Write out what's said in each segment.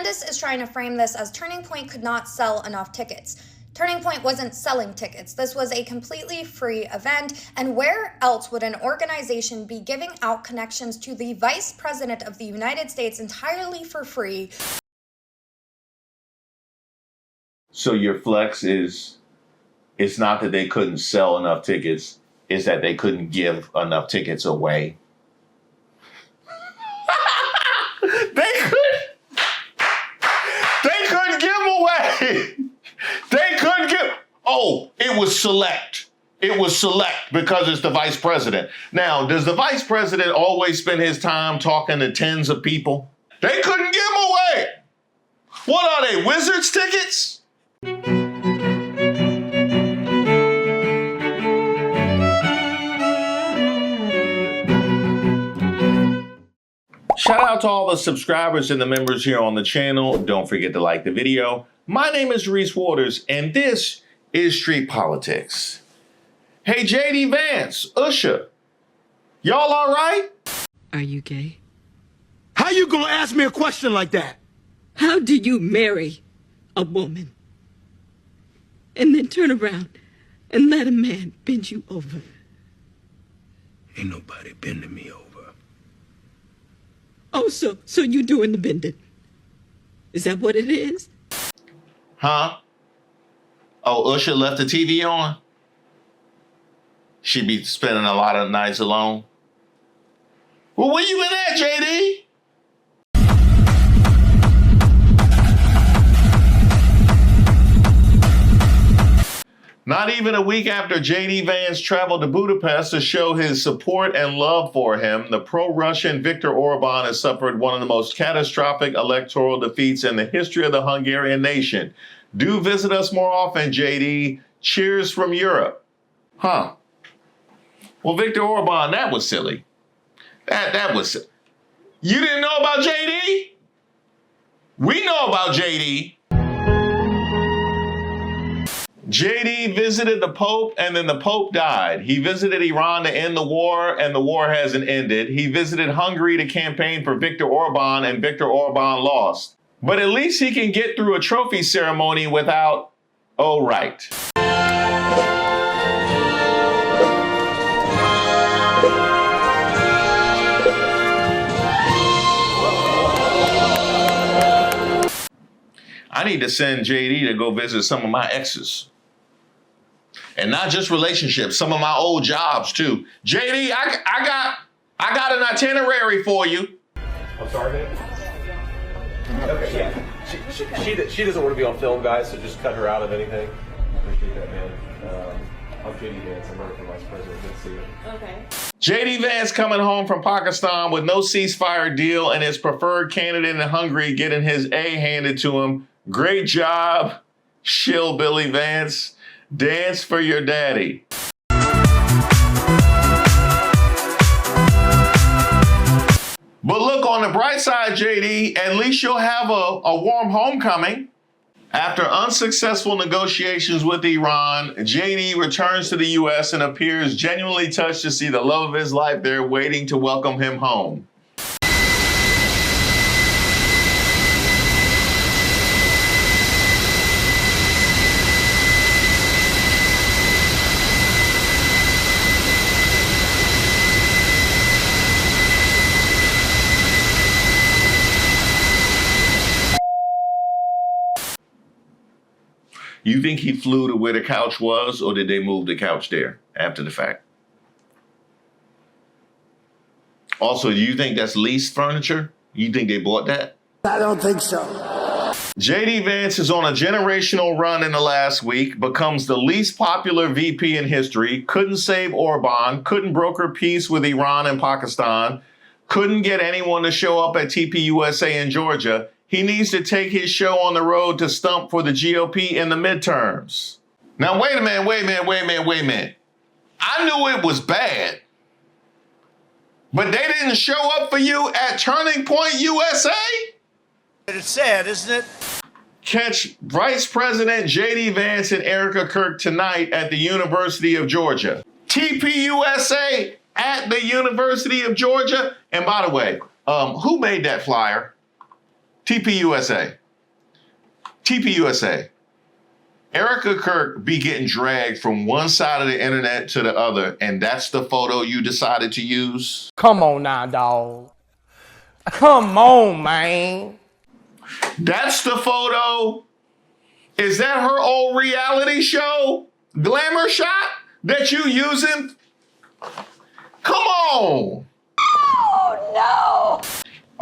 Candace is trying to frame this as Turning Point could not sell enough tickets. Turning Point wasn't selling tickets. This was a completely free event, and where else would an organization be giving out connections to the Vice President of the United States entirely for free? So your flex is, it's not that they couldn't sell enough tickets, it's that they couldn't give enough tickets away. They couldn't give them away. They couldn't give. Oh, it was select. It was select because it's the vice president. Now, does the vice president always spend his time talking to tens of people? They couldn't give them away. What are they, Wizards tickets? Shout out to all the subscribers and the members here on the channel. Don't forget to like the video. My name is Reese Waters, and this is Street Politics. Hey, JD Vance, Usher, y'all all right? Are you gay? How you gonna ask me a question like that? How do you marry a woman and then turn around and let a man bend you over? Ain't nobody bending me over. Oh, so you doing the bending? Is that what it is? Huh? Oh, Usher left the TV on? She be spending a lot of nights alone. Well, where you been at, JD? Not even a week after JD Vance traveled to Budapest to show his support and love for him, the pro-Russian Viktor Orban has suffered one of the most catastrophic electoral defeats in the history of the Hungarian nation. Do visit us more often, JD. Cheers from Europe. Huh. Well, Viktor Orban, that was silly. That was... You didn't know about JD? We know about JD. JD visited the Pope, and then the Pope died. He visited Iran to end the war, and the war hasn't ended. He visited Hungary to campaign for Viktor Orban, and Viktor Orban lost. But at least he can get through a trophy ceremony without, oh, right. I need to send JD to go visit some of my exes. And not just relationships, some of my old jobs too. JD, I got an itinerary for you. I'm sorry, man. Okay, yeah. She doesn't want to be on film, guys, so just cut her out of anything. Appreciate that, man. I'm JD Vance. I'm running for vice president. Good to see you. Okay. JD Vance coming home from Pakistan with no ceasefire deal and his preferred candidate in Hungary getting his A handed to him. Great job, shill Billy Vance. Dance for your daddy. But look, on the bright side, JD, at least you'll have a warm homecoming. After unsuccessful negotiations with Iran, JD returns to the U.S. and appears genuinely touched to see the love of his life there waiting to welcome him home. You think he flew to where the couch was, or did they move the couch there after the fact? Also, do you think that's leased furniture? You think they bought that? I don't think so. JD Vance is on a generational run in the last week, becomes the least popular VP in history, couldn't save Orban, couldn't broker peace with Iran and Pakistan, couldn't get anyone to show up at TPUSA in Georgia. He needs to take his show on the road to stump for the GOP in the midterms. Now, wait a minute. I knew it was bad, but they didn't show up for you at Turning Point USA? It's sad, isn't it? Catch Vice President JD Vance and Erika Kirk tonight at the University of Georgia. TPUSA at the University of Georgia. And by the way, who made that flyer? TPUSA. Erika Kirk be getting dragged from one side of the internet to the other, and that's the photo you decided to use? Come on now, dog. Come on, man. That's the photo? Is that her old reality show? Glamour shot that you using? Come on. Oh, no!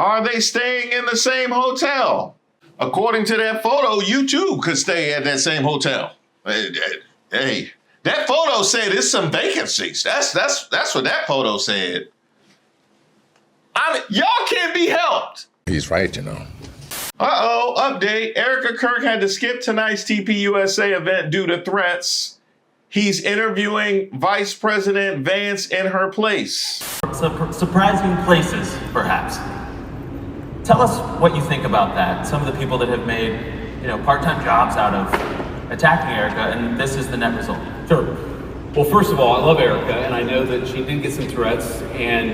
Are they staying in the same hotel? According to that photo, you too could stay at that same hotel. Hey, that photo said there's some vacancies. That's what that photo said. I mean, y'all can't be helped. He's right, you know. Uh-oh, update. Erika Kirk had to skip tonight's TPUSA event due to threats. He's interviewing Vice President Vance in her place. Surprising places, perhaps. Tell us what you think about that. Some of the people that have made, part-time jobs out of attacking Erika, and this is the net result. Sure. Well, first of all, I love Erika, and I know that she did get some threats. And,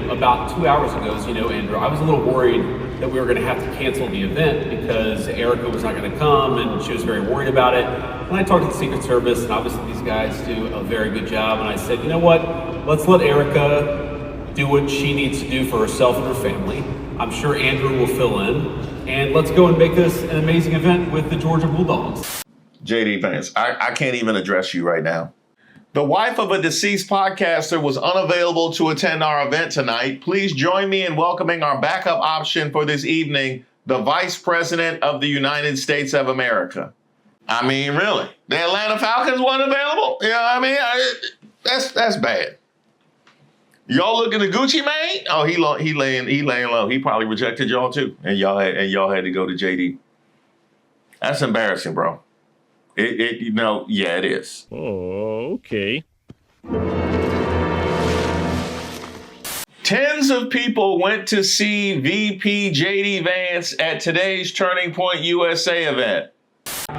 about 2 hours ago, as you know, Andrew, I was a little worried that we were going to have to cancel the event because Erika was not going to come, and she was very worried about it. And I talked to the Secret Service, and obviously these guys do a very good job. And I said, you know what? Let's let Erika do what she needs to do for herself and her family. I'm sure Andrew will fill in, and let's go and make this an amazing event with the Georgia Bulldogs. JD Vance, I can't even address you right now. The wife of a deceased podcaster was unavailable to attend our event tonight. Please join me in welcoming our backup option for this evening, the Vice President of the United States of America. I mean, really? The Atlanta Falcons weren't available? That's bad. Y'all looking at Gucci Mane? Oh, he laying low. He probably rejected y'all too, and y'all had to go to JD. That's embarrassing, bro. It is. Oh, okay. Tens of people went to see VP JD Vance at today's Turning Point USA event. It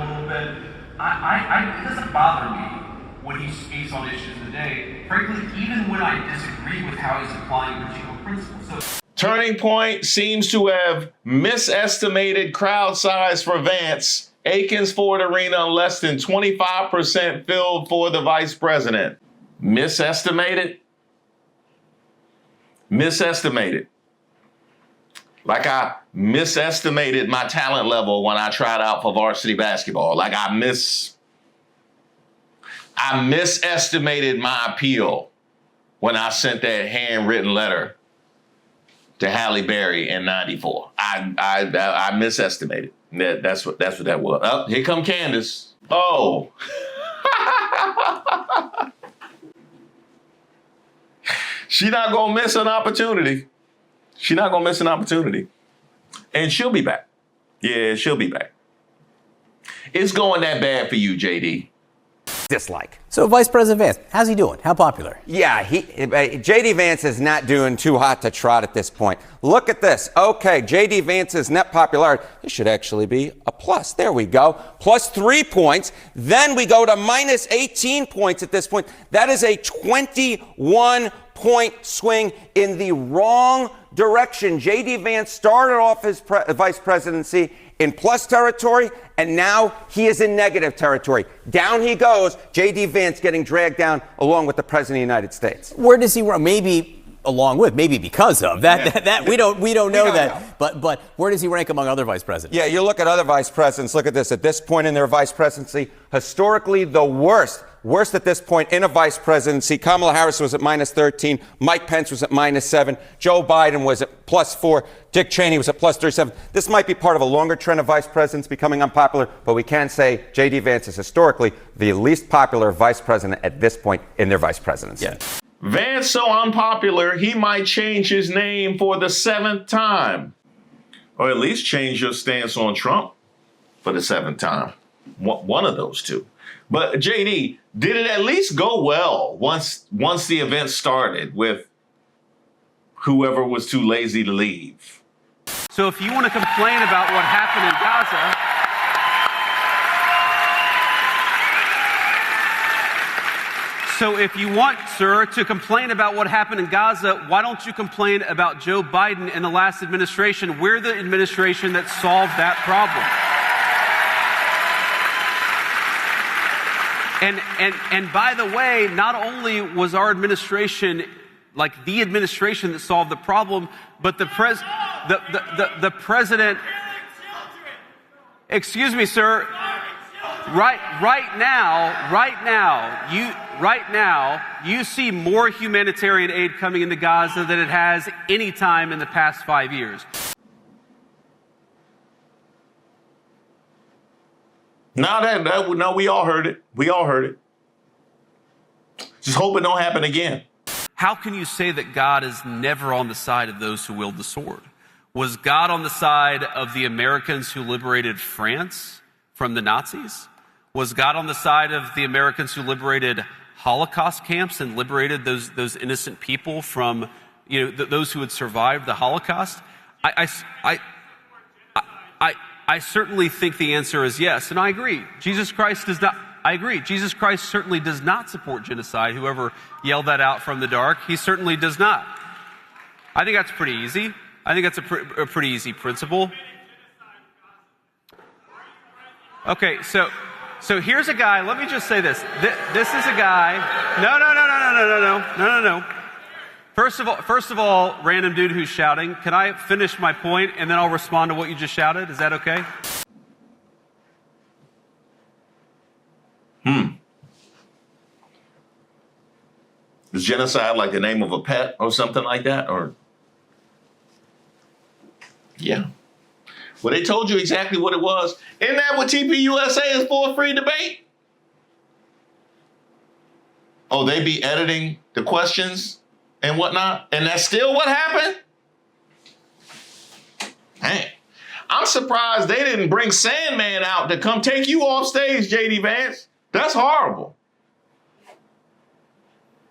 doesn't bother me when he speaks on issues today. Frankly, even when I disagree with how he's applying particular principles. So, Turning Point seems to have misestimated crowd size for Vance. Aikens Ford Arena less than 25% filled for the vice president. Misestimated? Misestimated. Like I misestimated my talent level when I tried out for varsity basketball. Like I misestimated my appeal when I sent that handwritten letter to Halle Berry in '94. I misestimated. That's what that was. Oh, here come Candace. Oh. She's not gonna miss an opportunity. She's not gonna miss an opportunity. And she'll be back. Yeah, she'll be back. It's going that bad for you, JD. Dislike. So Vice President Vance, how's he doing? How popular? Yeah, JD Vance is not doing too hot to trot at this point. Look at this. Okay, JD Vance's net popularity, this should actually be a plus. There we go. Plus 3 points. Then we go to minus 18 points at this point. That is a 21-point swing in the wrong direction. JD Vance started off his vice presidency in plus territory, and now he is in negative territory. Down he goes, J.D. Vance getting dragged down along with the President of the United States. Where does he rank? Maybe along with, maybe because of that we don't know that. But where does he rank among other vice presidents? Yeah, you look at other vice presidents. Look at this. At this point in their vice presidency, historically the worst at this point in a vice presidency. Kamala Harris was at minus 13. Mike Pence was at minus 7. Joe Biden was at plus 4. Dick Cheney was at plus 37. This might be part of a longer trend of vice presidents becoming unpopular, but we can say J.D. Vance is historically the least popular vice president at this point in their vice presidency. Yeah. Vance so unpopular, he might change his name for the 7th time. Or at least change your stance on Trump for the 7th time. One of those two. But JD, did it at least go well once the event started with whoever was too lazy to leave? So if you want to complain about what happened in Gaza, So if you want, sir, to complain about what happened in Gaza, why don't you complain about Joe Biden and the last administration? We're the administration that solved that problem. And by the way, not only was our administration like the administration that solved the problem, but the president. Excuse me, sir. Right now, you see more humanitarian aid coming into Gaza than it has any time in the past 5 years. No, we all heard it. We all heard it. Just hope it don't happen again. How can you say that God is never on the side of those who wield the sword? Was God on the side of the Americans who liberated France from the Nazis? Was God on the side of the Americans who liberated Holocaust camps and liberated those innocent people from, those who had survived the Holocaust? I certainly think the answer is yes, and I agree. Jesus Christ does not. I agree. Jesus Christ certainly does not support genocide. Whoever yelled that out from the dark, he certainly does not. I think that's pretty easy. I think that's a pretty easy principle. Okay, so here's a guy. Let me just say this. This is a guy. No. First of all, random dude who's shouting. Can I finish my point and then I'll respond to what you just shouted? Is that okay? Is genocide like the name of a pet or something like that? Or yeah. Well, they told you exactly what it was. Isn't that what TPUSA is for, free debate? Oh, they be editing the questions and whatnot? And that's still what happened? Dang. I'm surprised they didn't bring Sandman out to come take you off stage, JD Vance. That's horrible.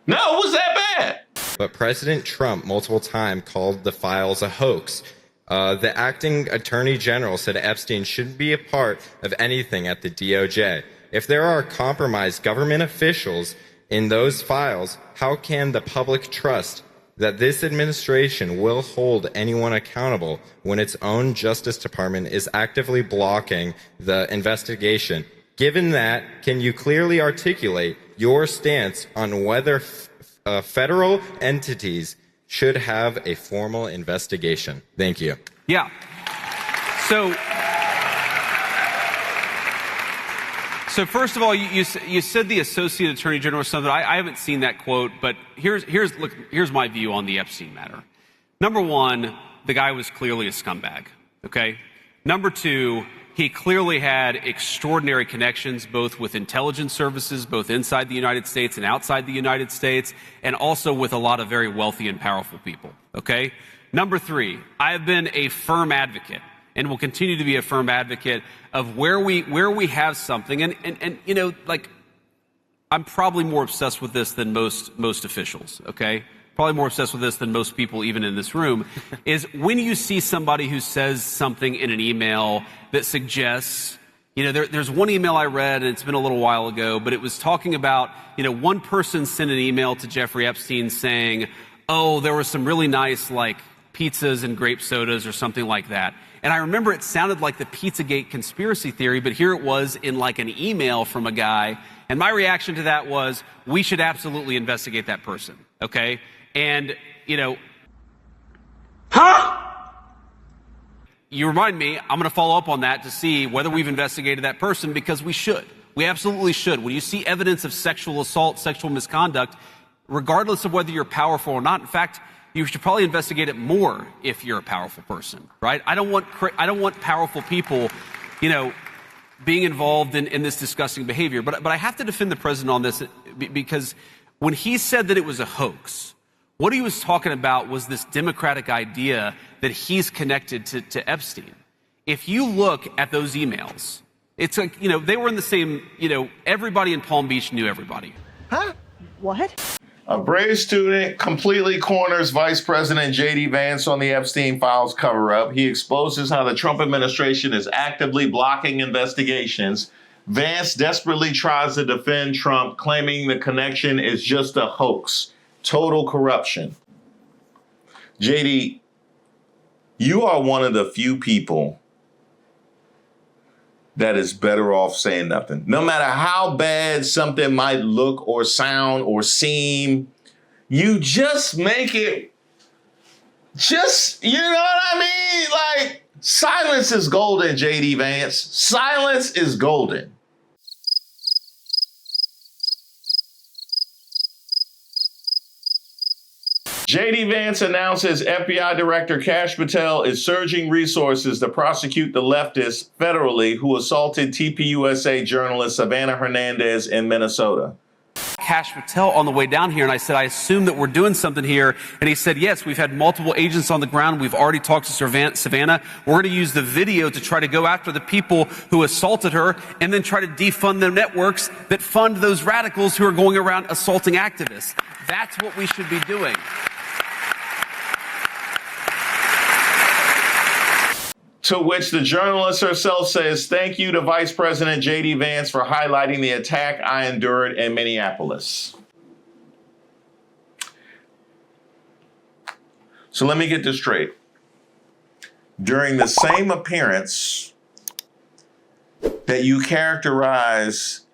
No, it was that bad. But President Trump multiple times called the files a hoax. The acting attorney general said Epstein shouldn't be a part of anything at the DOJ. If there are compromised government officials in those files, how can the public trust that this administration will hold anyone accountable when its own Justice Department is actively blocking the investigation? Given that, can you clearly articulate your stance on whether federal entities should have a formal investigation? Thank you. Yeah. So first of all, you said the Associate Attorney General or something. I haven't seen that quote, but here's my view on the Epstein matter. Number one, the guy was clearly a scumbag. Okay. Number two, he clearly had extraordinary connections, both with intelligence services, both inside the United States and outside the United States, and also with a lot of very wealthy and powerful people. Okay. Number three, I have been a firm advocate and will continue to be a firm advocate of where we have something. And like, I'm probably more obsessed with this than most officials. Okay. Probably more obsessed with this than most people even in this room, is when you see somebody who says something in an email that suggests, there's one email I read, and it's been a little while ago, but it was talking about, one person sent an email to Jeffrey Epstein saying, oh, there were some really nice, like, pizzas and grape sodas or something like that. And I remember it sounded like the Pizzagate conspiracy theory, but here it was in like an email from a guy. And my reaction to that was, we should absolutely investigate that person. Okay. And, you remind me, I'm going to follow up on that to see whether we've investigated that person, because we should. We absolutely should. When you see evidence of sexual assault, sexual misconduct, regardless of whether you're powerful or not, in fact, you should probably investigate it more if you're a powerful person, right? I don't want powerful people, being involved in this disgusting behavior. But I have to defend the president on this, because when he said that it was a hoax, what he was talking about was this democratic idea that he's connected to Epstein. If you look at those emails, it's like, they were in the same, everybody in Palm Beach knew everybody. Huh? What? A Brave student completely corners Vice President JD Vance on the Epstein files cover-up. He exposes how the Trump administration is actively blocking investigations. Vance desperately tries to defend Trump, claiming the connection is just a hoax, total corruption. JD, you are one of the few people that is better off saying nothing. No matter how bad something might look or sound or seem, you just make it, you know what I mean? Like, silence is golden, JD Vance. Silence is golden. JD Vance announces FBI Director Kash Patel is surging resources to prosecute the leftists federally who assaulted TPUSA journalist Savannah Hernandez in Minnesota. Cash Patel on the way down here, and I said, I assume that we're doing something here. And he said, yes, we've had multiple agents on the ground. We've already talked to Savannah. We're going to use the video to try to go after the people who assaulted her and then try to defund the networks that fund those radicals who are going around assaulting activists. That's what we should be doing. To which the journalist herself says, thank you to Vice President JD Vance for highlighting the attack I endured in Minneapolis. So let me get this straight. During the same appearance that you characterize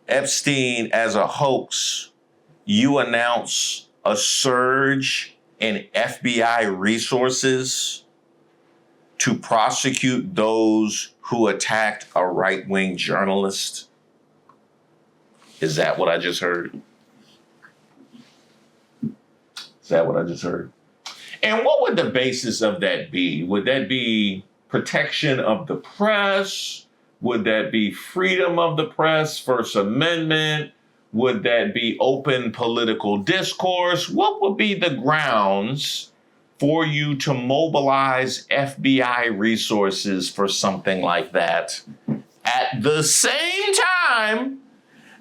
Epstein as a hoax, you announce a surge in FBI resources to prosecute those who attacked a right-wing journalist? Is that what I just heard? Is that what I just heard? And what would the basis of that be? Would that be protection of the press? Would that be freedom of the press, First Amendment? Would that be open political discourse? What would be the grounds for you to mobilize FBI resources for something like that at the same time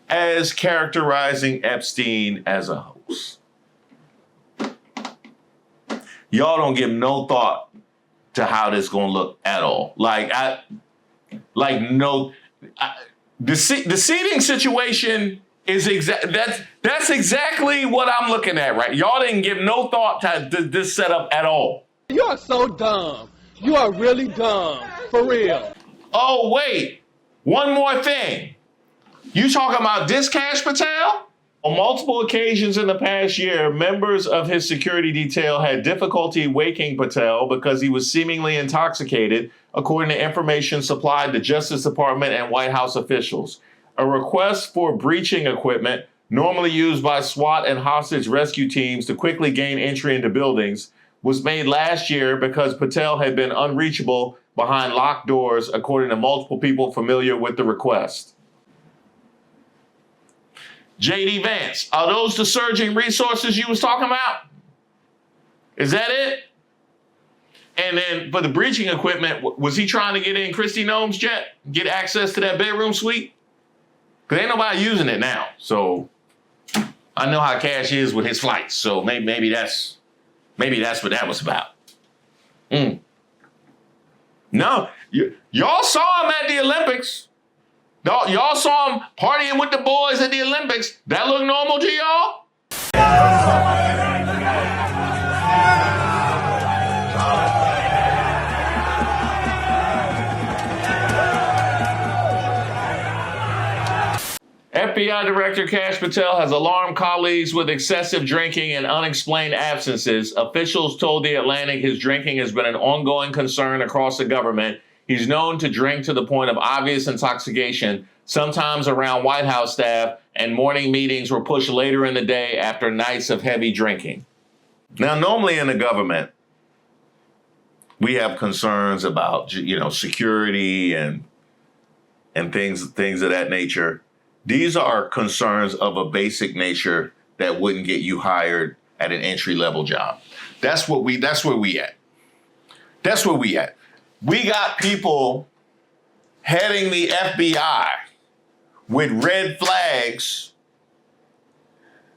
as characterizing Epstein as a hoax? Y'all don't give no thought to how this gonna look at all. The seating situation is that's exactly what I'm looking at, right? Y'all didn't give no thought to this setup at all. You are so dumb. You are really dumb, for real. Oh, wait, one more thing. You talking about this Kash Patel? On multiple occasions in the past year, members of his security detail had difficulty waking Patel because he was seemingly intoxicated, according to information supplied to Justice Department and White House officials. A request for breaching equipment, normally used by SWAT and hostage rescue teams to quickly gain entry into buildings, was made last year because Patel had been unreachable behind locked doors, according to multiple people familiar with the request. JD Vance, are those the surging resources you was talking about? Is that it? And then for the breaching equipment, was he trying to get in Kristi Noem's jet, get access to that bedroom suite? Because ain't nobody using it now. So I know how Kash is with his flights. So maybe that's what that was about. No, y'all saw him at the Olympics. Y'all saw him partying with the boys at the Olympics. That look normal to y'all? FBI Director Kash Patel has alarmed colleagues with excessive drinking and unexplained absences. Officials told The Atlantic his drinking has been an ongoing concern across the government. He's known to drink to the point of obvious intoxication, sometimes around White House staff, and morning meetings were pushed later in the day after nights of heavy drinking. Now, normally in the government, we have concerns about, security and things of that nature. These are concerns of a basic nature that wouldn't get you hired at an entry-level job. That's where we at. That's where we at. We got people heading the FBI with red flags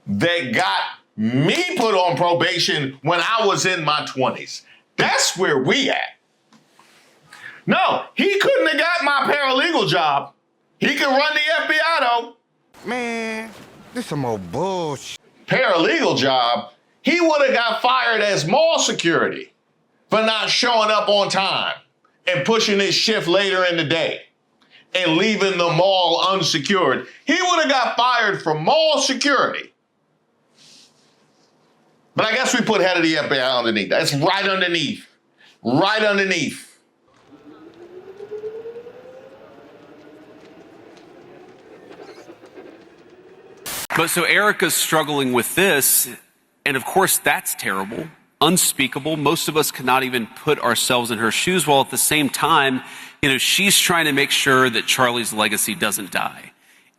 that got me put on probation when I was in my 20s. That's where we at. No, he couldn't have got my paralegal job He can run the FBI though. Man, this some old bullshit. Paralegal job, he would have got fired as mall security for not showing up on time and pushing his shift later in the day and leaving the mall unsecured. He would have got fired from mall security. But I guess we put head of the FBI underneath. That's right underneath. Right underneath. But so Erika's struggling with this, and of course that's terrible, unspeakable. Most of us cannot even put ourselves in her shoes, while at the same time, she's trying to make sure that Charlie's legacy doesn't die.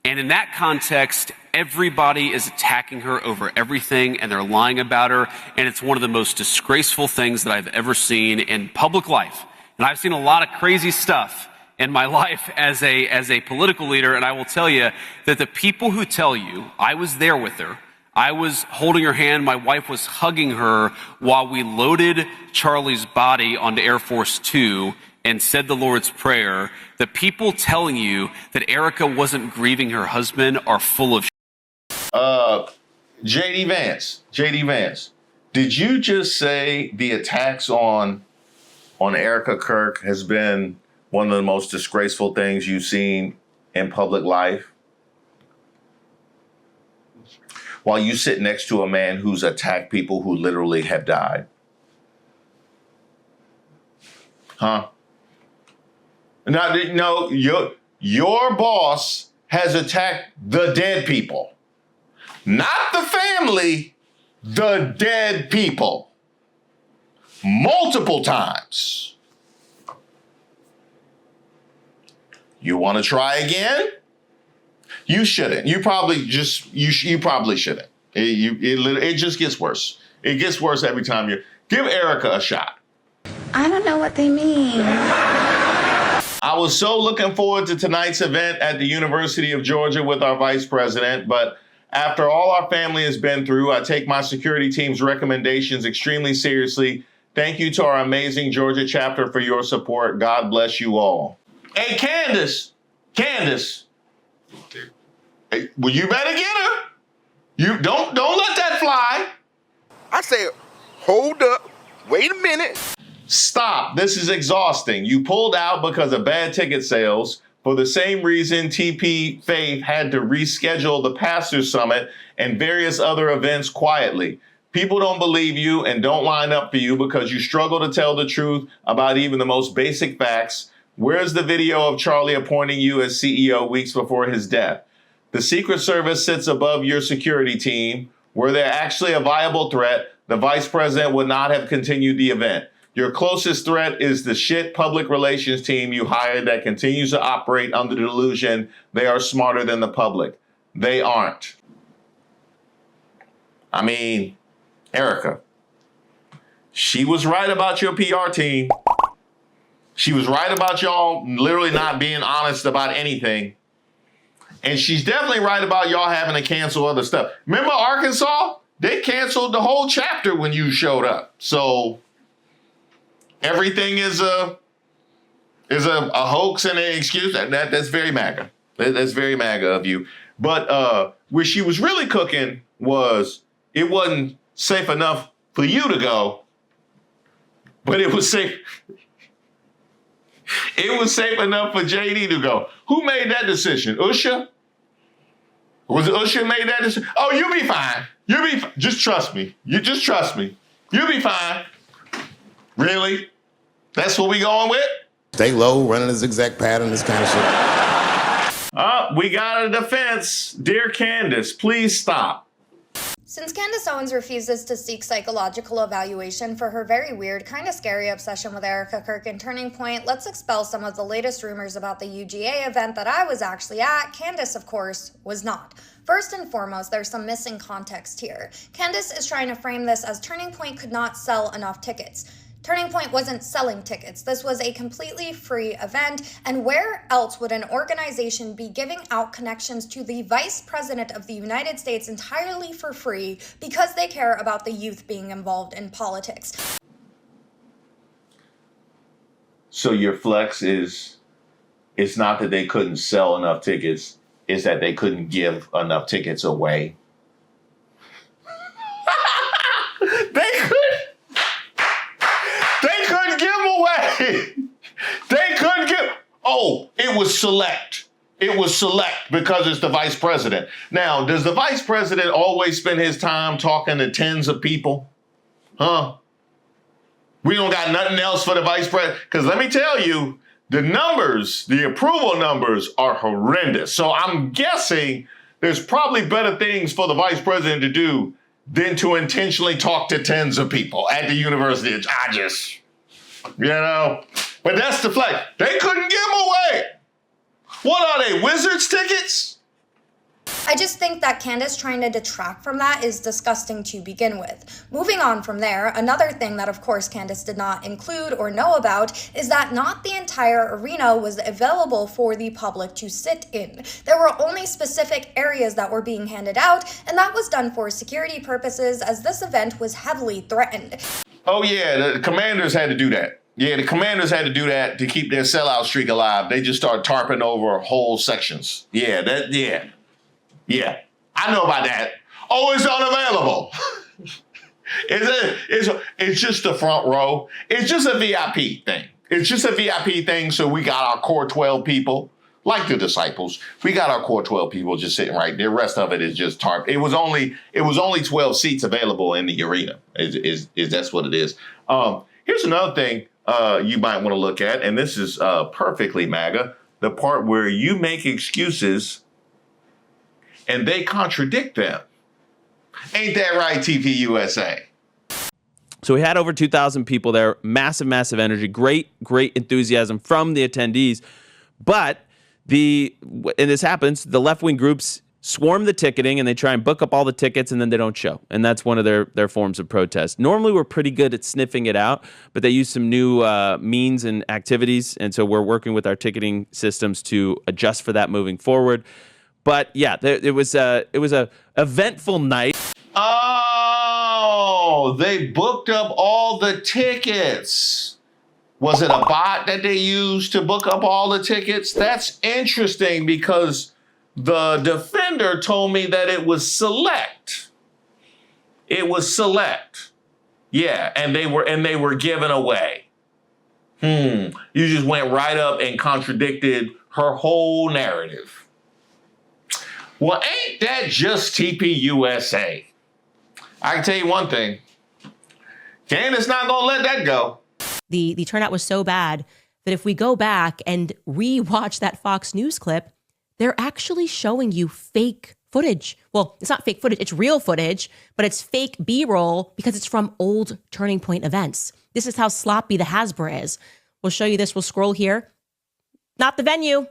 And in that context, everybody is attacking her over everything, and they're lying about her, and it's one of the most disgraceful things that I've ever seen in public life. And I've seen a lot of crazy stuff in my life as a political leader, and I will tell you that the people who tell you, I was there with her, I was holding her hand, my wife was hugging her while we loaded Charlie's body onto Air Force Two and said the Lord's Prayer, the people telling you that Erika wasn't grieving her husband are full of JD Vance, did you just say the attacks on Erika Kirk has been one of the most disgraceful things you've seen in public life? While you sit next to a man who's attacked people who literally have died. Huh? No, your boss has attacked the dead people. Not the family, the dead people. Multiple times. You want to try again? You shouldn't. You probably shouldn't. It just gets worse. It gets worse every time you give Erika a shot. I don't know what they mean. I was so looking forward to tonight's event at the University of Georgia with our vice president, but after all our family has been through, I take my security team's recommendations extremely seriously. Thank you to our amazing Georgia chapter for your support. God bless you all. Hey, Candace, hey, well, you better get her. You don't let that fly. I said, hold up, wait a minute. Stop, this is exhausting. You pulled out because of bad ticket sales. For the same reason, TP Faith had to reschedule the Pastor Summit and various other events quietly. People don't believe you and don't line up for you because you struggle to tell the truth about even the most basic facts. Where's the video of Charlie appointing you as CEO weeks before his death? The Secret Service sits above your security team. Were there actually a viable threat, the vice president would not have continued the event. Your closest threat is the shit public relations team you hired that continues to operate under the delusion they are smarter than the public. They aren't. I mean, Erika, she was right about your PR team. She was right about y'all literally not being honest about anything. And she's definitely right about y'all having to cancel other stuff. Remember Arkansas? They canceled the whole chapter when you showed up. So everything is a hoax and an excuse. That's very MAGA. That's very MAGA of you. But where she was really cooking was it wasn't safe enough for you to go, but it was safe. It was safe enough for JD to go. Who made that decision? Usha? Was it Usha made that decision? Oh, you'll be fine. You'll be fine. Just trust me. You just trust me. You'll be fine. Really? That's what we going with? Stay low, running a zigzag pattern, this kind of shit. We got a defense. Dear Candace, please stop. Since Candace Owens refuses to seek psychological evaluation for her very weird, kind of scary obsession with Erika Kirk and Turning Point, let's expel some of the latest rumors about the UGA event that I was actually at. Candace, of course, was not. First and foremost, there's some missing context here. Candace is trying to frame this as Turning Point could not sell enough tickets. Turning Point wasn't selling tickets. This was a completely free event, and where else would an organization be giving out connections to the Vice President of the United States entirely for free because they care about the youth being involved in politics? So your flex is It's not that they couldn't sell enough tickets. It's that they couldn't give enough tickets away. They couldn't give them away. They couldn't give. Oh, it was select. It was select because it's the vice president. Now, does the vice president always spend his time talking to tens of people? Huh? We don't got nothing else for the vice president. Because let me tell you, the numbers, the approval numbers are horrendous. So I'm guessing there's probably better things for the vice president to do than to intentionally talk to tens of people at the university. But that's the flag. They couldn't give them away. What are they, Wizards tickets? I just think that Candace trying to detract from that is disgusting to begin with. Moving on from there, another thing that of course Candace did not include or know about is that not the entire arena was available for the public to sit in. There were only specific areas that were being handed out, and that was done for security purposes as this event was heavily threatened. Oh yeah, the Commanders had to do that. Yeah, the Commanders had to do that to keep their sellout streak alive. They just started tarping over whole sections. Yeah, I know about that. Oh, it's unavailable. It's just the front row. It's just a VIP thing. It's just a VIP thing. So we got our core 12 people, like the disciples. We got our core 12 people just sitting right there. The rest of it is just tarp. It was only 12 seats available in the arena. Is that's what it is. Here's another thing you might want to look at, and this is perfectly MAGA. The part where you make excuses and they contradict them. Ain't that right, TPUSA? So we had over 2,000 people there, massive energy, great enthusiasm from the attendees. But and this happens, the left-wing groups swarm the ticketing and they try and book up all the tickets and then they don't show. And that's one of their forms of protest. Normally we're pretty good at sniffing it out, but they use some new means and activities. And so we're working with our ticketing systems to adjust for that moving forward. But yeah, it was a eventful night. Oh, they booked up all the tickets. Was it a bot that they used to book up all the tickets? That's interesting because the defender told me that it was select. It was select. Yeah, and they were given away. You just went right up and contradicted her whole narrative. Well, ain't that just TPUSA? I can tell you one thing. Candace not gonna let that go. The turnout was so bad that if we go back and re-watch that Fox News clip, they're actually showing you fake footage. Well, it's not fake footage, it's real footage, but it's fake B-roll because it's from old Turning Point events. This is how sloppy the Hasbro is. We'll show you this. We'll scroll here. Not the venue.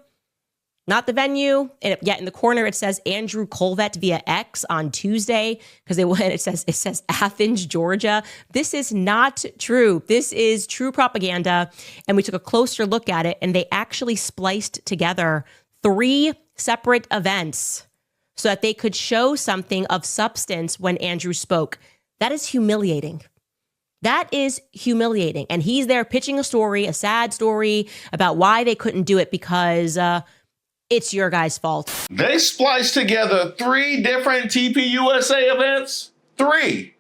Not the venue. And yet in the corner, it says Andrew Colvett via X on Tuesday because it says Athens, Georgia. This is not true. This is true propaganda. And we took a closer look at it and they actually spliced together 3 separate events so that they could show something of substance when Andrew spoke. That is humiliating. That is humiliating. And he's there pitching a story, a sad story about why they couldn't do it because it's your guys' fault. They spliced together 3 different TPUSA events. 3.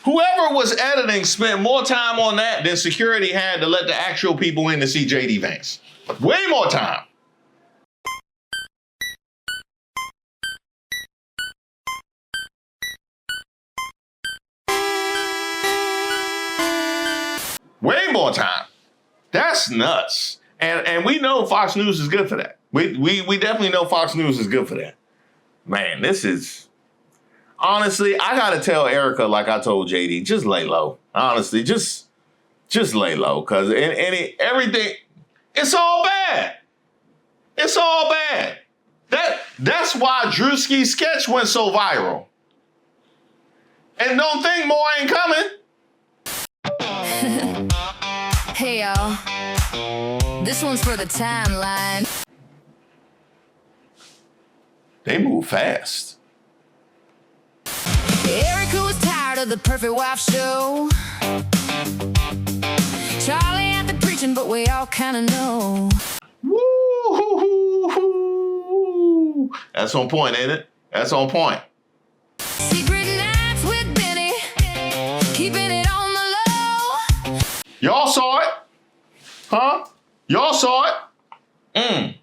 Whoever was editing spent more time on that than security had to let the actual people in to see JD Vance. Way more time. Way more time. That's nuts. And we know Fox News is good for that. We definitely know Fox News is good for that. Man, this is... Honestly, I gotta tell Erika, like I told JD, just lay low. Honestly, just lay low. Because everything... It's all bad. It's all bad. That's why Drewski's sketch went so viral. And don't think more ain't coming. Hey y'all, this one's for the timeline. They move fast. Erika was tired of the Perfect Wife show. Charlie had the preaching, but we all kind of know. Woo! That's on point, ain't it? That's on point. Secret nights with Benny, keeping it on the low. Y'all saw it? Huh? Y'all saw it? Ain't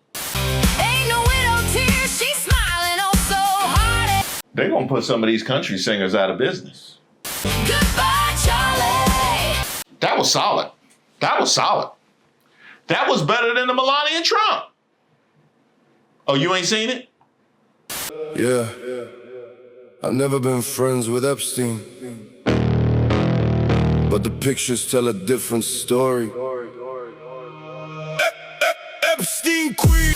no widow tears, she's smiling oh so hard. They're going to put some of these country singers out of business. Goodbye, Charlie. That was solid. That was solid. That was better than the Melania and Trump. Oh, you ain't seen it? Yeah. I've never been friends with Epstein, but the pictures tell a different story. Epstein queen.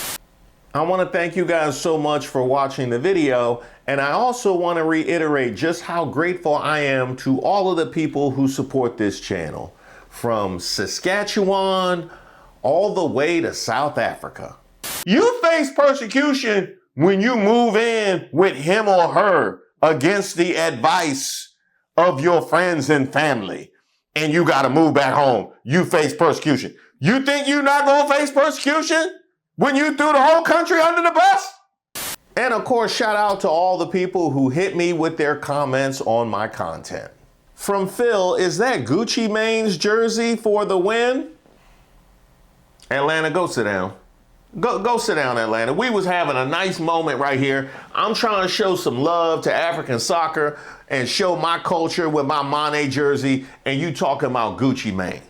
I want to thank you guys so much for watching the video, and I also want to reiterate just how grateful I am to all of the people who support this channel, from Saskatchewan all the way to South Africa. You face persecution when you move in with him or her against the advice of your friends and family, and you got to move back home. You face persecution. You think you're not going to face persecution when you threw the whole country under the bus? And of course, shout out to all the people who hit me with their comments on my content. From Phil, is that Gucci Mane's jersey for the win? Atlanta, go sit down. Go sit down, Atlanta. We was having a nice moment right here. I'm trying to show some love to African soccer and show my culture with my Mane jersey, and you talking about Gucci Mane.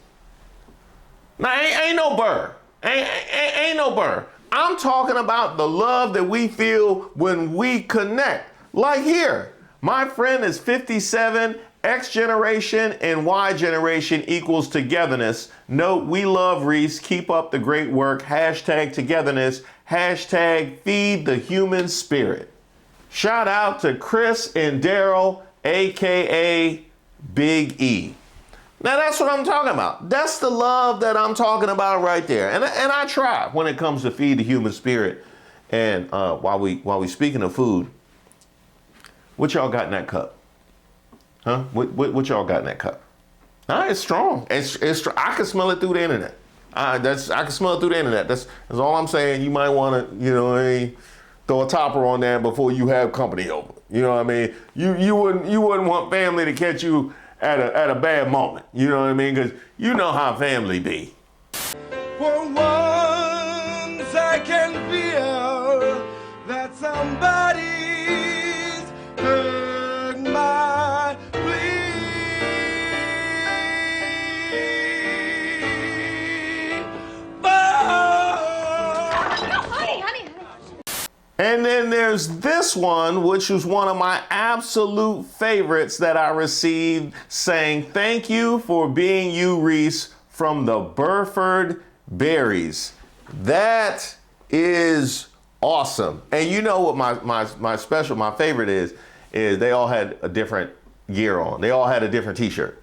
Now, ain't no burr. Ain't no burr. I'm talking about the love that we feel when we connect. Like here, my friend is 57, X generation and Y generation equals togetherness. Note, we love Reese. Keep up the great work. Hashtag togetherness. Hashtag feed the human spirit. Shout out to Chris and Daryl, AKA Big E. Now that's what I'm talking about. That's the love that I'm talking about right there. And I try when it comes to feed the human spirit. And while we speaking of food, what y'all got in that cup? Huh? What y'all got in that cup? It's strong. It's I can smell it through the internet. I can smell it through the internet. That's all I'm saying. You might want to, throw a topper on there before you have company over. You know what I mean? You wouldn't want family to catch you at a bad moment. You know what I mean? Because you know how family be. For once I can feel that somebody's heard my plea. Honey. And then there's this one, which was one of my absolute favorites that I received, saying, "Thank you for being you, Reese," from the Burford Berries. That is awesome. And you know what my favorite is they all had a different gear on. They all had a different t-shirt.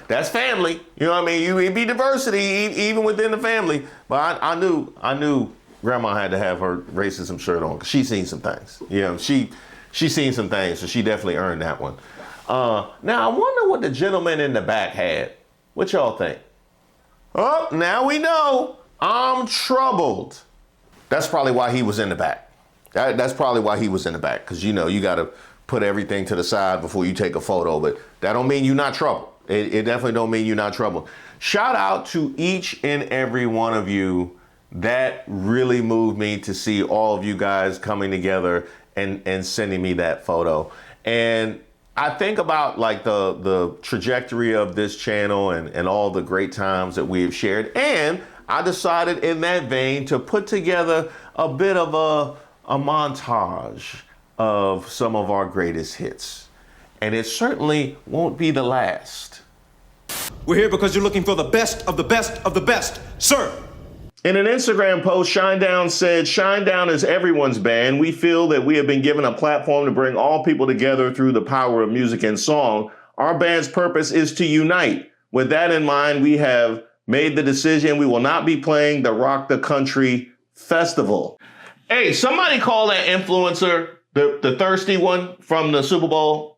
That's family. You know what I mean? It'd be diversity even within the family. But I knew Grandma had to have her racism shirt on because she's seen some things. She's seen some things, so she definitely earned that one. Now, I wonder what the gentleman in the back had. What y'all think? Oh, now we know. I'm troubled. That's probably why he was in the back. That's probably why he was in the back, because you got to put everything to the side before you take a photo, but that don't mean you're not troubled. It definitely don't mean you're not troubled. Shout out to each and every one of you. That really moved me to see all of you guys coming together and sending me that photo. And I think about like the trajectory of this channel and all the great times that we have shared. And I decided in that vein to put together a bit of a montage of some of our greatest hits. And it certainly won't be the last. We're here because you're looking for the best of the best of the best, sir. In an Instagram post, Shinedown said, "Shinedown is everyone's band. We feel that we have been given a platform to bring all people together through the power of music and song. Our band's purpose is to unite. With that in mind, we have made the decision we will not be playing the Rock the Country Festival." Hey, somebody call that influencer, the thirsty one from the Super Bowl.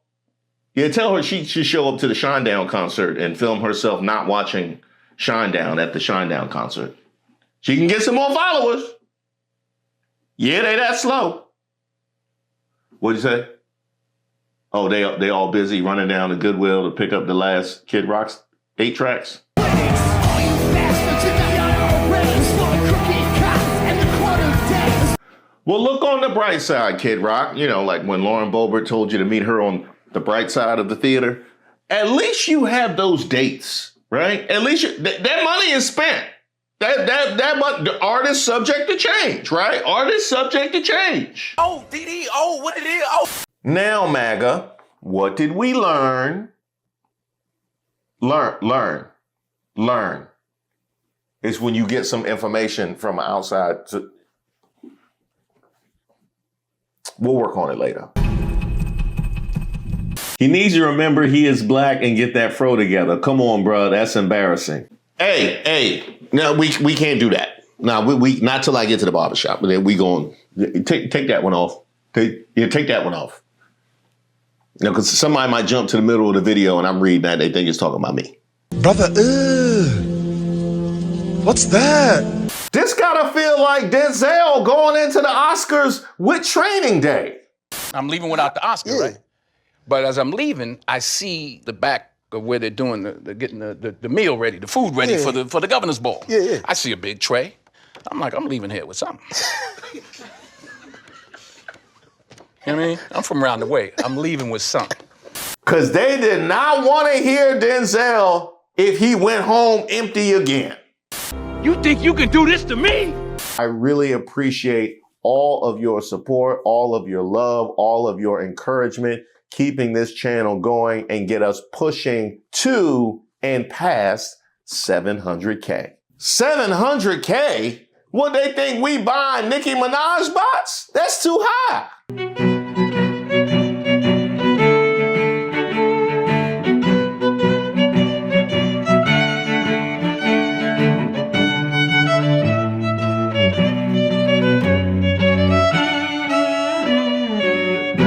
Yeah, tell her she should show up to the Shinedown concert and film herself not watching Shinedown at the Shinedown concert. She can get some more followers. Yeah, they that slow. What'd you say? Oh, they all busy running down to Goodwill to pick up the last Kid Rock's 8 tracks. Well, look on the bright side, Kid Rock. You know, like when Lauren Boebert told you to meet her on the bright side of the theater. At least you have those dates, right? At least that money is spent. The artist subject to change, right? Artist subject to change. Oh, DD, oh, what it is? Oh. Now, MAGA, what did we learn? Learn. It's when you get some information from outside. We'll work on it later. He needs to remember he is black and get that fro together. Come on, bro. That's embarrassing. Hey. No, we can't do that. No, we not till I get to the barbershop. But then we going take that one off. Take that one off. You know, because somebody might jump to the middle of the video and I'm reading that, they think it's talking about me. Brother, what's that? This gotta feel like Denzel going into the Oscars with Training Day. I'm leaving without the Oscar, right? But as I'm leaving, I see the back of where they're doing getting the meal ready, the food ready for the governor's ball. Yeah. I see a big tray. I'm like, I'm leaving here with something. You know what I mean? I'm from around the way. I'm leaving with something. Because they did not want to hear Denzel if he went home empty again. You think you can do this to me? I really appreciate all of your support, all of your love, all of your encouragement, keeping this channel going and get us pushing to and past 700K. 700K? What, they think we buying Nicki Minaj bots? That's too high.